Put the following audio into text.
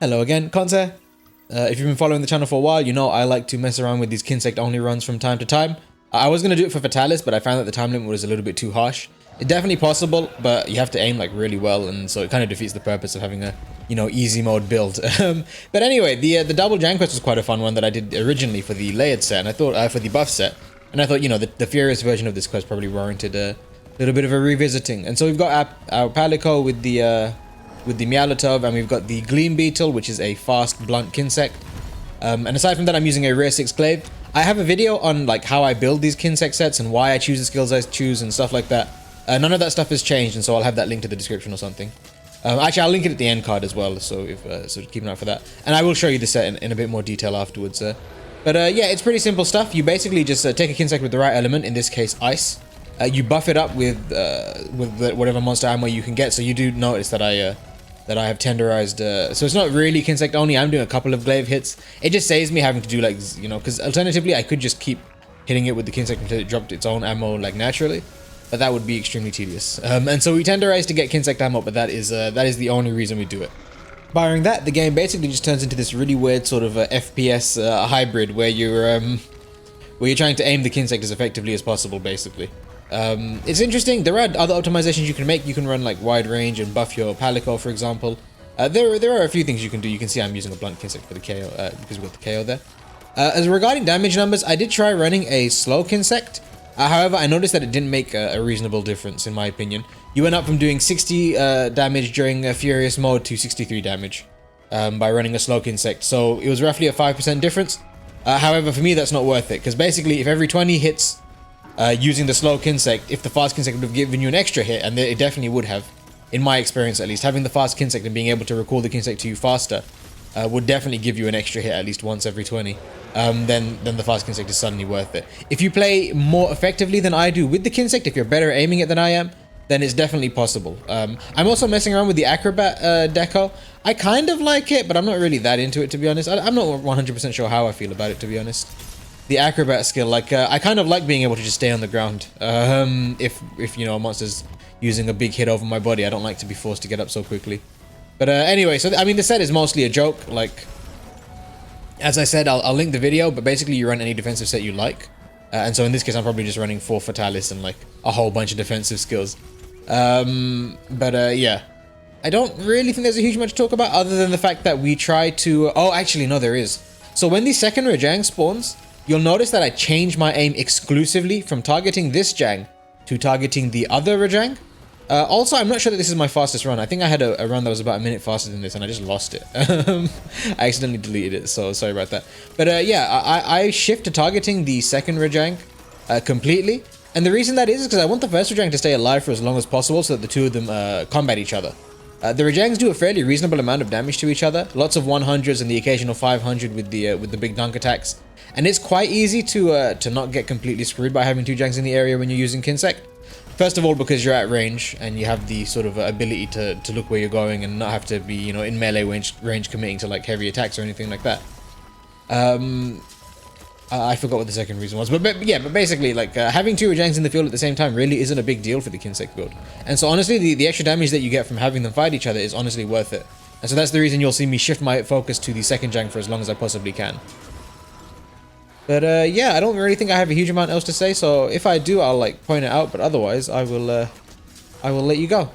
Hello again, Conte. If you've been following the channel for a while, you know I like to mess around with these Kinsect only runs from time to time. I was going to do it for fatalis, but I found that the time limit was a little bit too harsh. It's definitely possible, but you have to aim like really well, and so it kind of defeats the purpose of having a, easy mode build. But anyway, the double jang quest was quite a fun one that I did originally for the layered set, and I thought for the buff set, and I thought the furious version of this quest probably warranted a little bit of a revisiting. And so we've got our palico with the Meowlatov, and we've got the Gleam Beetle, which is a fast, blunt Kinsect. And aside from that, I'm using a Rare 6 Glaive. I have a video on like how I build these Kinsect sets and why I choose the skills I choose and stuff like that. None of that stuff has changed, and so I'll have that linked to the description or something. Actually, I'll link it at the end card as well, so so keep an eye for that. And I will show you the set in a bit more detail afterwards. But yeah, it's pretty simple stuff. You basically just take a Kinsect with the right element, in this case ice. You buff it up with whatever monster ammo you can get. So you do notice that I have tenderized, so it's not really Kinsect only. I'm doing a couple of glaive hits. It just saves me having to do like, because alternatively I could just keep hitting it with the Kinsect until it dropped its own ammo like naturally, but that would be extremely tedious. And so we tenderize to get Kinsect ammo, but that is the only reason we do it. Barring that, the game basically just turns into this really weird sort of FPS hybrid where you're trying to aim the Kinsect as effectively as possible, basically. It's interesting. There are other optimizations you can make. You can run like wide range and buff your palico, for example. There are a few things you can do. You can see I'm using a blunt Kinsect for the KO because we've got the KO there. As regarding damage numbers, I did try running a slow Kinsect. However, I noticed that it didn't make a reasonable difference, in my opinion. You went up from doing 60 damage during a furious mode to 63 damage by running a slow Kinsect. So it was roughly a 5% difference. However, for me, that's not worth it, because basically if every 20 hits using the slow Kinsect, if the fast Kinsect would have given you an extra hit, and it definitely would have, in my experience at least, having the fast Kinsect and being able to recall the Kinsect to you faster would definitely give you an extra hit at least once every 20, then the fast Kinsect is suddenly worth it. If you play more effectively than I do with the Kinsect, if you're better at aiming it than I am, then it's definitely possible. I'm also messing around with the Acrobat deco. I kind of like it, but I'm not really that into it, to be honest. I'm not 100% sure how I feel about it, to be honest. The Acrobat skill, like, I kind of like being able to just stay on the ground. If a monster's using a big hit over my body, I don't like to be forced to get up so quickly. But anyway, so I mean, the set is mostly a joke. Like, as I said, I'll link the video, but basically you run any defensive set you like. And so in this case, I'm probably just running 4 fatalis and like a whole bunch of defensive skills. Yeah. I don't really think there's a huge amount to talk about, other than the fact that we try to... Oh, actually, no, there is. So when the second rajang spawns, you'll notice that I changed my aim exclusively from targeting this jang to targeting the other rajang. Also, I'm not sure that this is my fastest run. I think I had a run that was about a minute faster than this, and I just lost it. I accidentally deleted it, so sorry about that. But yeah, I shift to targeting the second rajang completely. And the reason that is because I want the first rajang to stay alive for as long as possible so that the two of them combat each other. The rajangs do a fairly reasonable amount of damage to each other. Lots of 100s and the occasional 500 with the big dunk attacks. And it's quite easy to not get completely screwed by having two jangs in the area when you're using Kinsect. First of all, because you're at range and you have the sort of ability to look where you're going and not have to be, in melee range committing to like heavy attacks or anything like that. I forgot what the second reason was, but basically, like, having two rajangs in the field at the same time really isn't a big deal for the Kinsect build. And so honestly, the extra damage that you get from having them fight each other is honestly worth it. And so that's the reason you'll see me shift my focus to the second jang for as long as I possibly can. But yeah, I don't really think I have a huge amount else to say, so if I do, I'll like point it out, but otherwise I will let you go.